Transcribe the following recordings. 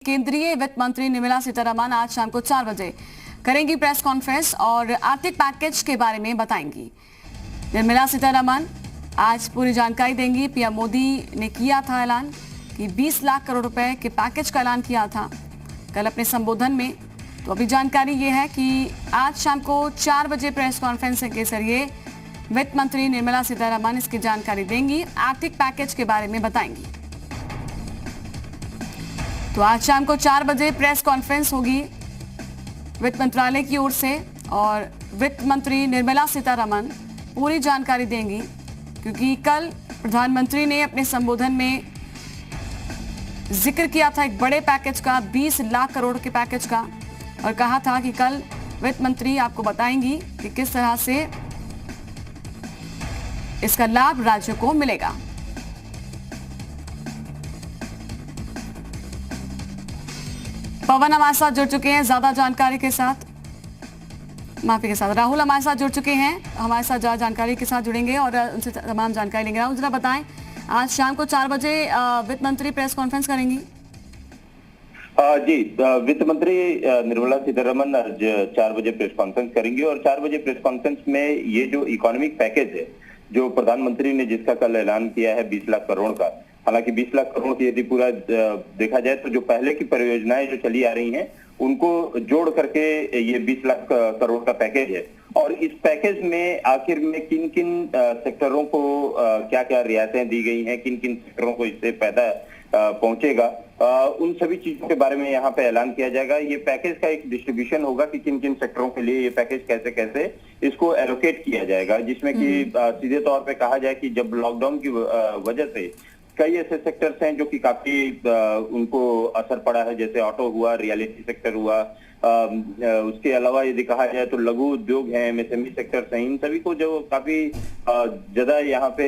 केंद्रीय वित्त मंत्री निर्मला सीतारमण आज शाम को 4 बजे करेंगी प्रेस कॉन्फ्रेंस और आर्थिक पैकेज के बारे में बताएंगी। निर्मला सीतारमण आज पूरी जानकारी देंगी। पीएम मोदी ने किया था ऐलान कि 20 लाख करोड़ रुपए के पैकेज का ऐलान किया था कल अपने संबोधन में। तो अभी जानकारी ये है कि आज शाम को 4 बजे प्रेस कॉन्फ्रेंस के जरिए वित्त मंत्री निर्मला सीतारमण इसकी जानकारी देंगी, आर्थिक पैकेज के बारे में बताएंगी। तो आज शाम को 4 बजे प्रेस कॉन्फ्रेंस होगी वित्त मंत्रालय की ओर से और वित्त मंत्री निर्मला सीतारमण पूरी जानकारी देंगी, क्योंकि कल प्रधानमंत्री ने अपने संबोधन में जिक्र किया था एक बड़े पैकेज का, 20 लाख करोड़ के पैकेज का, और कहा था कि कल वित्त मंत्री आपको बताएंगी कि किस तरह से इसका लाभ राज्यों को मिलेगा। पवन हमारे साथ जुड़ चुके हैं ज्यादा जानकारी के साथ, राहुल हमारे साथ जुड़ चुके हैं, हमारे साथ ज्यादा जानकारी के साथ जुड़ेंगे और उनसे तमाम जानकारी लेंगे। राहुल जरा बताएं, आज शाम को 4 बजे वित्त मंत्री प्रेस कॉन्फ्रेंस करेंगी। जी, वित्त मंत्री निर्मला सीतारमण आज 4 बजे प्रेस कॉन्फ्रेंस करेंगी और 4 बजे प्रेस कॉन्फ्रेंस में ये जो इकोनॉमिक पैकेज है जो प्रधानमंत्री ने जिसका कल ऐलान किया है 20 लाख करोड़ का, हालांकि 20 लाख करोड़ की यदि पूरा देखा जाए तो जो पहले की परियोजनाएं जो चली आ रही हैं उनको जोड़ करके ये 20 लाख करोड़ का पैकेज है। और इस पैकेज में आखिर में किन किन सेक्टरों को क्या क्या रियायतें दी गई हैं, किन किन सेक्टरों को इससे फायदा पहुंचेगा, उन सभी चीजों के बारे में यहाँ पे ऐलान किया जाएगा। ये पैकेज का एक डिस्ट्रीब्यूशन होगा कि किन किन सेक्टरों के लिए ये पैकेज कैसे कैसे इसको एलोकेट किया जाएगा, जिसमें कि सीधे तौर पे कहा जाए कि जब लॉकडाउन की वजह से कई ऐसे सेक्टर्स हैं जो कि काफी उनको असर पड़ा है, जैसे ऑटो हुआ, रियलिटी सेक्टर हुआ, उसके अलावा यदि कहा जाए तो लघु उद्योग हैं, एमएसएमई सेक्टर्स हैं, इन सभी को जो काफी ज्यादा यहाँ पे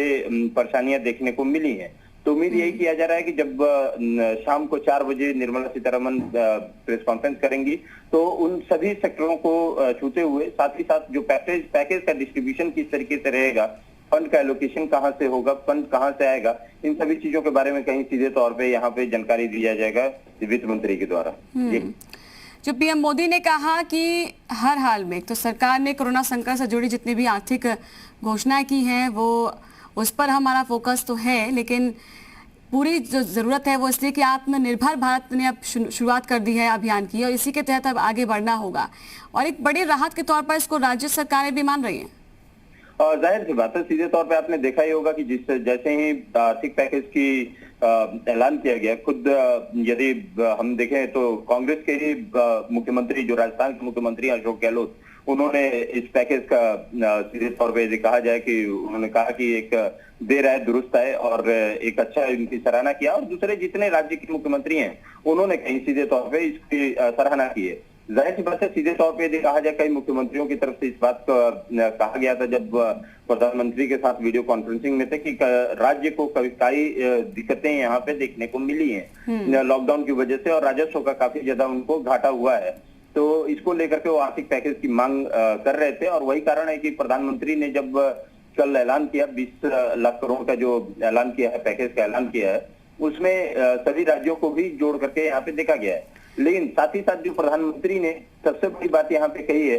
परेशानियां देखने को मिली हैं। तो उम्मीद यही किया जा रहा है कि जब शाम को 4 बजे निर्मला सीतारमण प्रेस कॉन्फ्रेंस करेंगी तो उन सभी सेक्टरों को छूते हुए साथ ही साथ जो पैकेज का डिस्ट्रीब्यूशन किस तरीके से रहेगा, फंड का एलोकेशन कहां से होगा, फंड कहां से आएगा, इन सभी चीजों के बारे में कहीं सीधे तौर पे यहाँ पे जानकारी दिया जाएगा वित्त मंत्री के द्वारा। जो पीएम मोदी ने कहा कि हर हाल में तो सरकार ने कोरोना संकट से जुड़ी जितनी भी आर्थिक घोषणाएं की हैं वो उस पर हमारा फोकस तो है, लेकिन पूरी जो जरूरत है वो इसलिए कि आत्मनिर्भर भारत ने अब शुरुआत कर दी है अभियान की, और इसी के तहत अब आगे बढ़ना होगा और एक बड़ी राहत के तौर पर इसको राज्य सरकारें भी मान रही हैं। जाहिर सी बात है, सीधे तौर पे आपने देखा ही होगा कि जैसे ही आर्थिक पैकेज की ऐलान किया गया, खुद यदि हम देखें तो कांग्रेस के ही मुख्यमंत्री जो राजस्थान के मुख्यमंत्री अशोक गहलोत, उन्होंने इस पैकेज का सीधे तौर पे यदि कहा जाए कि उन्होंने कहा कि एक देर आए दुरुस्त आए और एक अच्छा इनकी सराहना किया। और दूसरे जितने राज्य के मुख्यमंत्री हैं उन्होंने कहीं सीधे तौर पे इसकी सराहना की है। जाहिर सी बात है, सीधे तौर पे यदि कहा जाए कई मुख्यमंत्रियों की तरफ से इस बात को कहा गया था जब प्रधानमंत्री के साथ वीडियो कॉन्फ्रेंसिंग में थे कि राज्य को कई दिक्कतें यहाँ पे देखने को मिली हैं लॉकडाउन की वजह से और राजस्व का काफी ज्यादा उनको घाटा हुआ है। तो इसको लेकर के वो आर्थिक पैकेज की मांग कर रहे थे और वही कारण है कि प्रधानमंत्री ने जब कल ऐलान किया 20 लाख करोड़ का जो ऐलान किया है, पैकेज का ऐलान किया है, उसमें सभी राज्यों को भी जोड़ करके यहाँ पे देखा गया है। लेकिन साथ ही साथ जो प्रधानमंत्री ने सबसे बड़ी बात यहाँ पे कही है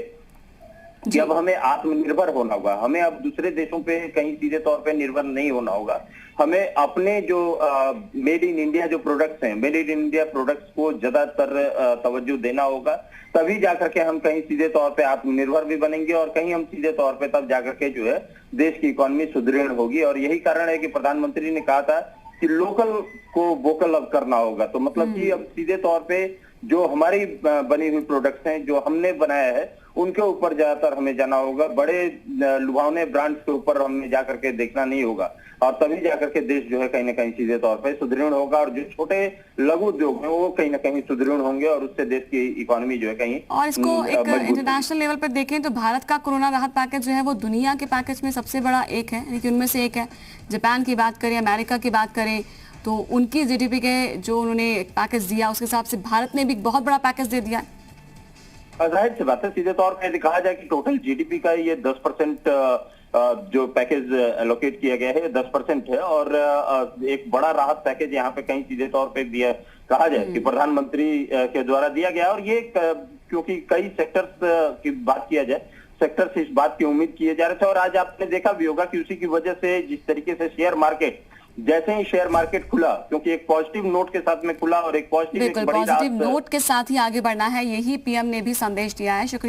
कि अब हमें आत्मनिर्भर होना होगा, हमें अब दूसरे देशों पे कहीं सीधे तौर पे निर्भर नहीं होना होगा, हमें अपने जो मेड इन इंडिया जो प्रोडक्ट्स हैं, मेड इन इंडिया प्रोडक्ट्स को ज्यादातर तवज्जो देना होगा, तभी जाकर के हम कहीं सीधे तौर पे आत्मनिर्भर भी बनेंगे और कहीं हम सीधे तौर पे तब जाकर के जो है देश की इकोनॉमी सुदृढ़ होगी। और यही कारण है कि प्रधानमंत्री ने कहा था कि लोकल को वोकल अब करना होगा। तो मतलब कि अब सीधे तौर पे जो हमारी बनी हुई प्रोडक्ट्स हैं, जो हमने बनाया है, उनके ऊपर ज्यादातर हमें जाना होगा, बड़े लुभावने ब्रांड्स के ऊपर हमें जाकर के देखना नहीं होगा और तभी जाकर के देश जो है कहीं ना कहीं सीधे तौर पे सुदृढ़ होगा और जो छोटे लघु उद्योग हैं वो कहीं ना कहीं सुदृढ़ होंगे और उससे देश की इकोनॉमी जो है कहीं। और इसको एक इंटरनेशनल लेवल पर देखें तो भारत का कोरोना राहत पैकेज जो है वो दुनिया के पैकेज में सबसे बड़ा एक है, लेकिन उनमें से एक है। जापान की बात करें, अमेरिका की बात करें तो उनकी जीडीपी के जो उन्होंने पैकेज दिया उसके हिसाब से भारत ने भी बहुत बड़ा पैकेज दे दिया है। जाहिर सी बात है, सीधे तौर पर यदि कहा जाए कि टोटल जीडीपी का ये 10% जो पैकेज एलोकेट किया गया है 10% है और एक बड़ा राहत पैकेज यहाँ पे कहीं सीधे तौर पे दिया कहा जाए कि प्रधानमंत्री के द्वारा दिया गया। और ये क्योंकि कई सेक्टर्स की बात किया जाए, सेक्टर से इस बात की उम्मीद किए जा रहे थे और आज आपने देखा भी होगा कि उसी की वजह से जिस तरीके से शेयर मार्केट, जैसे ही शेयर मार्केट खुला, क्योंकि एक पॉजिटिव नोट के साथ में खुला और एक पॉजिटिव नोट के साथ ही आगे बढ़ना है, यही पीएम ने भी संदेश दिया है। शुक्रिया।